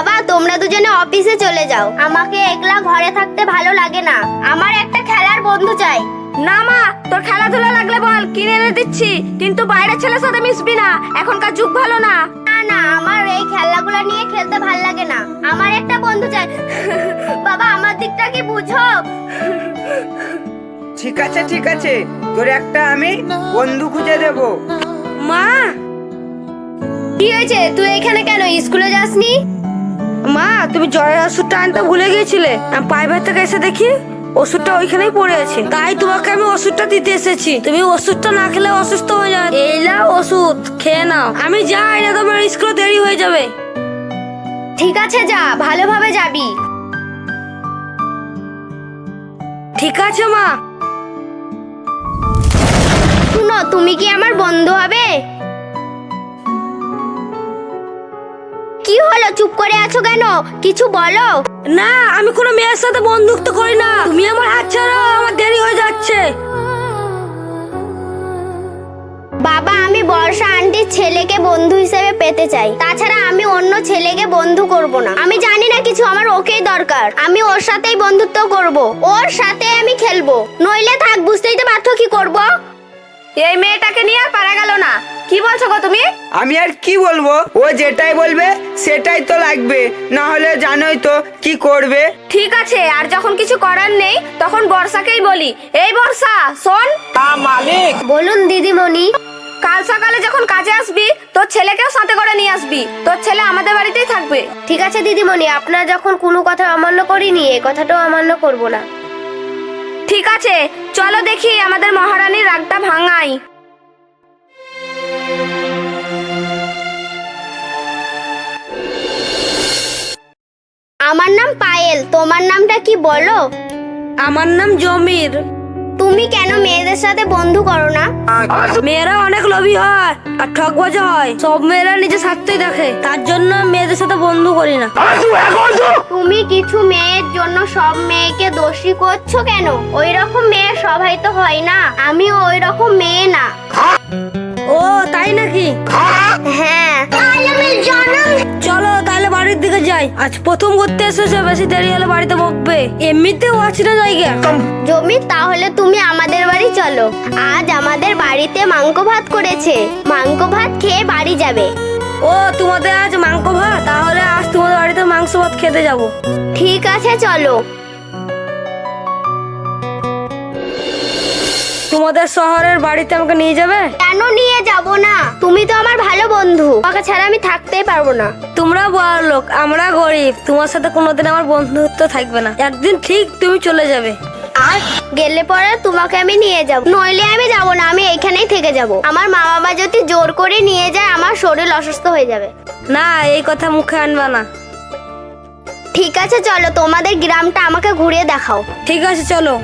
বাবা তোমরা দুজনে অফিসে চলে যাও, আমাকে একলা ঘরে থাকতে ভালো লাগে না। আমার একটা খেলার বন্ধু চাই। না মা, তোর খেলাধুলা লাগলে বল, কিনে এনে দিচ্ছি, কিন্তু বাইরের ছেলের সাথে মিশবি না, এখনকার যুগ ভালো না। না না, আমার এই খেলাগুলো নিয়ে খেলতে ভালো লাগে না, আমার একটা বন্ধু চাই। বাবা আমার দিকটা কি বুঝো? ঠিক আছে ঠিক আছে, তোর একটা আমি বন্ধু খুঁজে দেব। মা, কি হয়েছে? তুই এখানে কেন? স্কুলে যাসনি? মা তুমি জ্বরের ওষুধটা আনতে ভুলে গিয়েছিলে, আমি প্রাইভেট থেকে এসে দেখি ওষুধটা ওইখানেই পড়ে আছে, তাই তোমাকে আমি ওষুধটা দিতে এসেছি। তুমি ওষুধটা না খেলে অসুস্থ হয়ে যাবে। এই নাও ওষুধ, খেয়ে নাও। আমি যাই না, তোমার স্কুলে দেরি হয়ে যাবে। ঠিক আছে যা, ভালোভাবে যাবি। ঠিক আছে মা। শুনো, তুমি কি আমার বন্ধু হবে? কি হলো, চুপ করে আছো কেন? কিছু বলো। না, আমি কোনো মেয়ের সাথে বন্ধুত্ব করি না। তুমি আমার হাত ছাড়ো, আমার দেরি হয়ে যাচ্ছে। বাবা আমি বর্ষা আন্টির ছেলেকে বন্ধু হিসেবে পেতে চাই, তাছাড়া আমি অন্য ছেলেকে বন্ধু করব না। আমি জানি না কিছু, আমার ওকেই দরকার। আমি ওর সাথেই বন্ধুত্ব করব, ওর সাথে আমি খেলবো, নইলে থাক। বুঝতেই তো পারছো কি করব। এই মেয়েটাকে নিয়ে আর পারা গেল না। কি বলছো গো তুমি? আমি আর কি বলবো, ও যেটাই বলবে সেটাই তো লাগবে, না হলে জানোই তো কি করবে। ঠিক আছে, আর যখন কিছু করার নেই তখন বর্ষাকেই বলি, এই বর্ষা শোন। মালিক বলুন দিদিমণি। কাল সকালে যখন কাজে আসবি তোর ছেলেকেও সাথে করে নিয়ে আসবি, তোর ছেলে আমাদের বাড়িতেই থাকবে। ঠিক আছে দিদিমণি, আপনার যখন কোনো কথা অমান্য করিনি, এই কথাটাও অমান্য করব না। ঠিক আছে, চলো দেখি আমাদের মহারানীর রাগটা ভাঙাই। আমার নাম পায়েল, তোমার নামটা কি বলো? আমার নাম জমির। তুমি কেন মেয়েদের সাথে বন্ধু করো না? মেয়েরা অনেক লোভী হয় আর ঠকবাজ হয়, সব মেয়েরা নিজের স্বার্থই দেখে, তার জন্য আমি মেয়েদের সাথে বন্ধু করি না। তুমি কিছু মেয়ের জন্য সব মেয়েকে দোষী করছো কেন? ওই রকম মেয়ে সবাই তো হয় না, আমিও ওই রকম মেয়ে না। ও তাই নাকি? হ্যাঁ। চলো তাহলে বাড়ির দিকে যাই, আজ প্রথম ঘুরতে এসেছে, বেশি দেরি হলে বাড়িতে বকবে, এমনিতেও আছে না জায়গা। জমি, তাহলে তুমি আমাদের বাড়ি চলো। আজ আমাদের বাড়িতে মাংস ভাত করেছে, মাংস ভাত খেয়ে বাড়ি যাবে। ও তোমাদের আজ মাংস ভাত, তাহলে আজ তোমাদের বাড়িতে মাংস ভাত খেতে যাব। ঠিক আছে চলো। তোমাদের শহরের বাড়িতে আমাকে নিয়ে যাবে? কেন নিয়ে যাব না? তুমি তো আমার ভালো বন্ধু, তোমাকে ছাড়া আমি থাকতেই পারবো না। তোমরা বড় লোক, আমরা গরিব, তোমার সাথে কোনোদিন আমার বন্ধুত্ব থাকবে না, একদিন ঠিক তুমি চলে যাবে। আর গেলে পরে তোমাকে আমি নিয়ে যাব, নইলে আমি যাব না, আমি এইখানেই থেকে যাব। আমার মা বাবা যদি জোর করে নিয়ে যায় আমার শরীর অসুস্থ হয়ে যাবে। না, এই কথা মুখে আনবা না। ঠিক আছে চলো, তোমাদের গ্রামটা আমাকে ঘুরিয়ে দেখাও। ঠিক আছে চলো।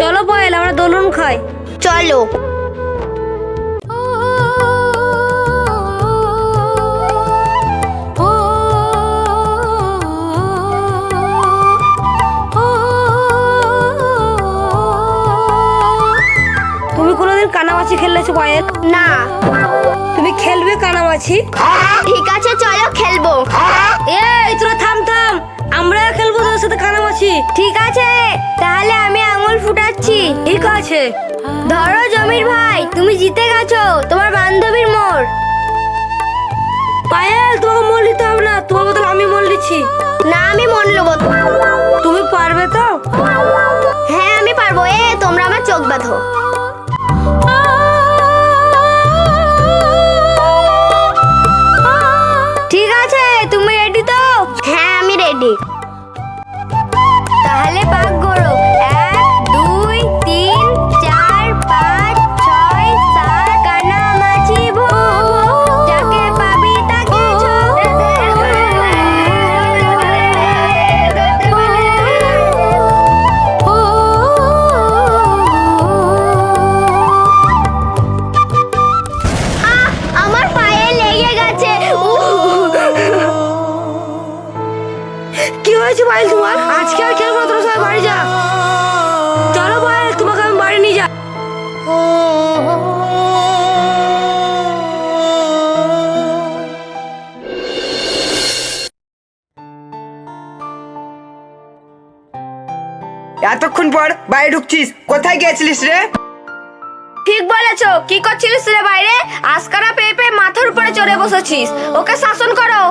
চলো পায়েল, আমরা দোলন খাই। চলো। তুমি কোনোদিন কানামাছি খেলেছো পায়েল? না। তুমি খেলবে কানামাছি? ঠিক আছে চলো খেলবো। এই তোরা থাম থাম, আমরা খেলবো তোর সাথে কানামাছি। ঠিক আছে, তাহলে আমি আঙুল ফুটাচ্ছি। ঠিক আছে। ধরো জমির ভাই, তুমি জিতে গেছো, তোমার বান্ধবীর মোর। পায়েল তোমাকে মোল নিতে হবে না, তোমার বদলে আমি মোল নিচ্ছি। না, আমি মন নেবো। তুমি পারবে তো? হ্যাঁ আমি পারবো। তোমরা আমার চোখ বাঁধো। এতক্ষণ পর বাইরে ঢুকছিস, কোথায় গেছিলিস রে? ঠিক বলেছো, কি করছিলিস রে বাইরে? আজকারা পেয়ে পেয়ে মাথার উপরে চড়ে বসেছিস, ওকে শাসন করো।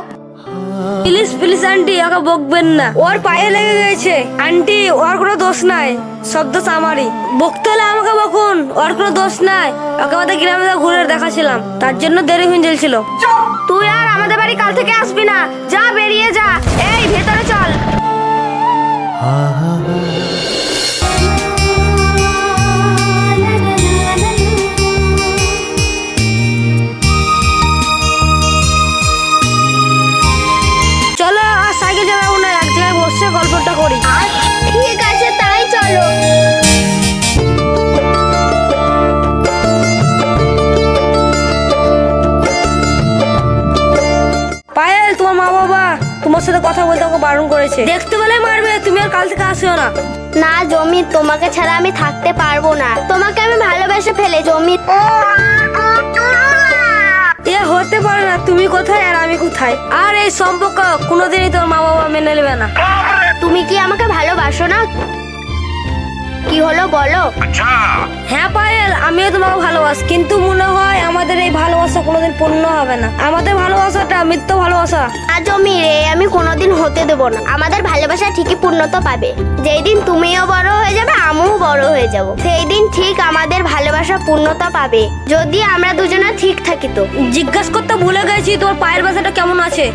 প্লিজ প্লিজ আন্টি, ওকে বকবেন না, ওর পায়ে লেগে গেছে। আন্টি, ওর কোনো দোষ নাই, সব দোষ আমারই। বকতে হলে আমাকে বকুন, ওর কোনো দোষ নাই। ওকে আমাদের গ্রামে ঘুরে দেখাছিলাম, তার জন্য দেরি হয়ে যাচ্ছিল। তুই আর আমাদের বাড়ি কাল থেকে আসবি না, যা বেরিয়ে যা। এই ভেতরে চল। চলো আর সাইকেল চালাবো না, এক জায়গায় বসে গল্পটা করি। ঠিক আছে, তাই চলো। পায়েল, তোমার মা বাবা তোমার সাথে কথা বলতে আমাকে বারণ করেছে। দেখতে পেলে মারবে, তুমি আর কাল থেকে আসিও না। না জমির, তোমাকে ছাড়া আমি থাকতে পারবো না। তোমাকে আমি ভালোবেসে ফেলে জমির। এ হতে পারে না, তুমি কোথায় আর আমি কোথায়। আর এই সম্পর্ক কোনোদিনই তোর মা বাবা মেনে নেবে না। তুমি কি আমাকে ভালোবাসো না? কি হলো বলো। হ্যাঁ পায়েল, আমিও তোমাকে ভালোবাসি, কিন্তু মনে হয় আমাদের এই ভালোবাসা কোনোদিন পূর্ণ হবে না। আমাদের ভালোবাসাটা মিথ্যা ভালোবাসা। আর জমি রে, আমি কোনোদিন হতে দেবো না। আমাদের ভালোবাসা ঠিকই পূর্ণতা পাবে। যেই দিন তুমিও বড় হয়ে যাবে, আমিও বড় হয়ে যাব, সেই দিন ঠিক আমাদের ভালোবাসা পূর্ণতা পাবে, যদি আমরা দুজনে ঠিক থাকি। তো জিজ্ঞাসা করতে ভুলে গেছি, তোর পায়ের বাসাটা কেমন আছে।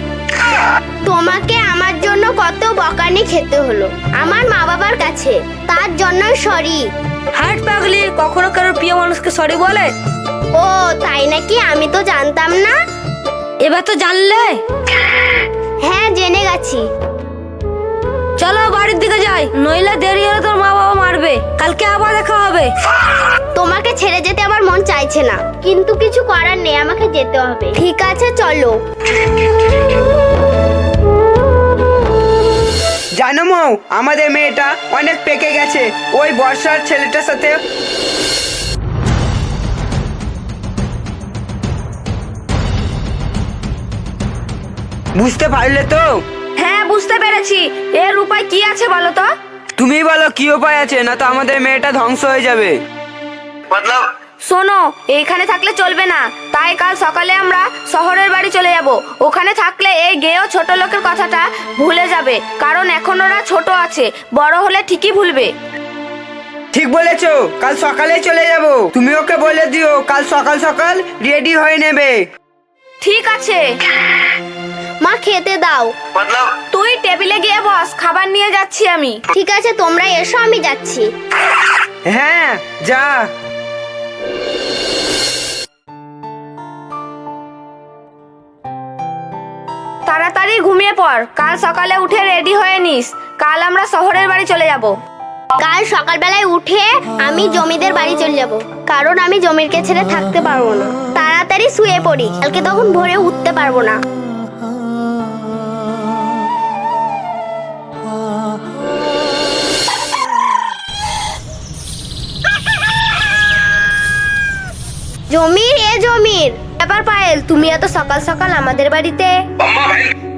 তোমাকে আমার জন্য কত বকানি খেতে হলো আমার মা বাবার কাছে, তার জন্যই সরি। হার্ট পাগলি কখনো কারোর প্রিয় মানুষকে সরি বলে? ও তাই নাকি? আমি তো জানতাম না। এবার তো জানলে। হ্যাঁ, জেনে গেছি। চলো বাড়ির দিকে যাই, নইলে দেরি হলে তোর মা বাবা মারবে। কালকে আবার দেখা হবে। তোমাকে ছেড়ে যেতে আমার মন চাইছে না, কিন্তু কিছু করার নেই, আমাকে যেতে হবে। ঠিক আছে, চলো। জানো মৌ, আমাদের মেয়েটা অনেক পেকে গেছে ওই বর্ষার ছেলেটার সাথে। বুঝতে পারলে তো? হ্যাঁ বুঝতে পেরেছি। এর উপায় কি আছে বলো তো? তুমি বলো কি উপায় আছে, না তো আমাদের মেয়েটা ধ্বংস হয়ে যাবে। শোনো, এইখানে থাকলে চলবে না, তাই কাল সকালে আমরা শহরের বাড়ি চলে যাব। ওখানে থাকলে এই গেয়েও ছোট লোকের কথাটা ভুলে যাবে, কারণ এখন ওরা ছোট আছে, বড় হলে ঠিকই ভুলবে। ঠিক বলেছো, কাল সকালে চলে যাব। তুমি ওকে বলে দিও কাল সকাল সকাল রেডি হয়ে নেবে। ঠিক আছে। মা, খেতে দাও। তুই টেবিলে গিয়ে বস, খাবার নিয়ে যাচ্ছি আমি। ঠিক আছে, তোমরা এসো, আমি যাচ্ছি। হ্যাঁ, যা। তাড়াতাড়ি ঘুমিয়ে পড়, কাল সকালে উঠে রেডি হয়ে নিস। কাল আমরা শহরের বাড়ি চলে যাব। কাল সকালবেলায় উঠে আমি জমিদের বাড়ি চলে যাব, কারণ আমি জমিরকে ছেড়ে থাকতে পারবো না। তাড়াতাড়ি শুয়ে পড়ি, কালকে তখন ভোরে উঠতে পারবো না। জমির, জমির ব্যাপার পায়েল, তুমি এত সকাল সকাল আমাদের বাড়িতে?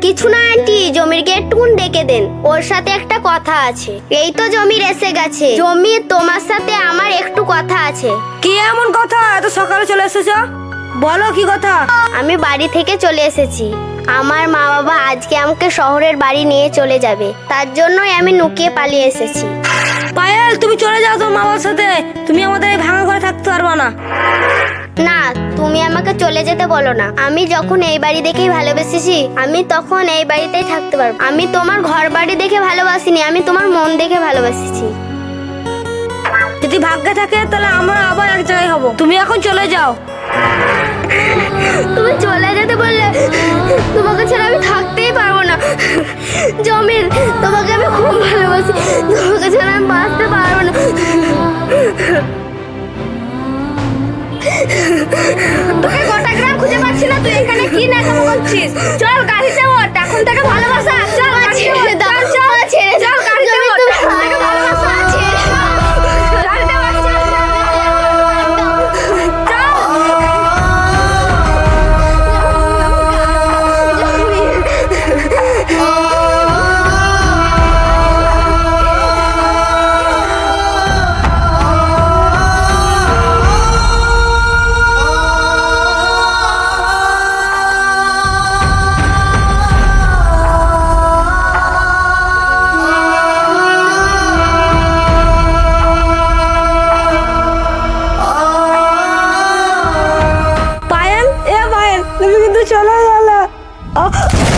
কিছু না আন্টি, জমিরকে একটুকুন ডেকে দেন, ওর সাথে একটা কথা আছে। এই তো জমির এসে গেছে। জমির, তোমার সাথে আমার একটু কথা আছে। কি এমন কথা, এত সকালে চলে এসেছো? বলো কি কথা। আমি বাড়ি থেকে চলে এসেছি। আমার মা বাবা আজকে আমাকে শহরের বাড়ি নিয়ে চলে যাবে, তার জন্যই আমি লুকিয়ে পালিয়ে এসেছি। পায়েল, তুমি চলে যাও তোর মা বাবার সাথে, তুমি আমাদের এই ভাঙা ঘরে থাকতে পারবা না। না, তুমি আমাকে চলে যেতে বলো না। আমি যখন এই বাড়ি দেখেই ভালোবেসেছি, আমি তখন এই বাড়িতেই থাকতে পারবো। আমি তোমার ঘর বাড়ি দেখে ভালোবাসিনি, আমি তোমার মন দেখে ভালোবাসিছি। যদি ভাগ্যে থাকে তাহলে আমরা আবার এক জায়গায় হব। তুমি এখন চলে যাও। তুমি চলে যেতে বললে, তোমাকে ছাড়া আমি থাকতেই পারবো না। জমির, তোমাকে আমি খুব ভালোবাসি, তোমাকে ছাড়া আমি বাঁচতে পারবো না। তোকে গোটা গ্রাম খুঁজে পাচ্ছি না, তুই এখানে কি নাকামো করছিস? চল গাড়িতে ওঠ, এখন থেকে ভালোবাসা। চল ছেড়ে দাও, ছেড়ে দাও, গাড়িতে ওঠ, এখন থেকে ভালোবাসা। ছেড়ে দাও। গাড়িতে ওঠ, চল। আহ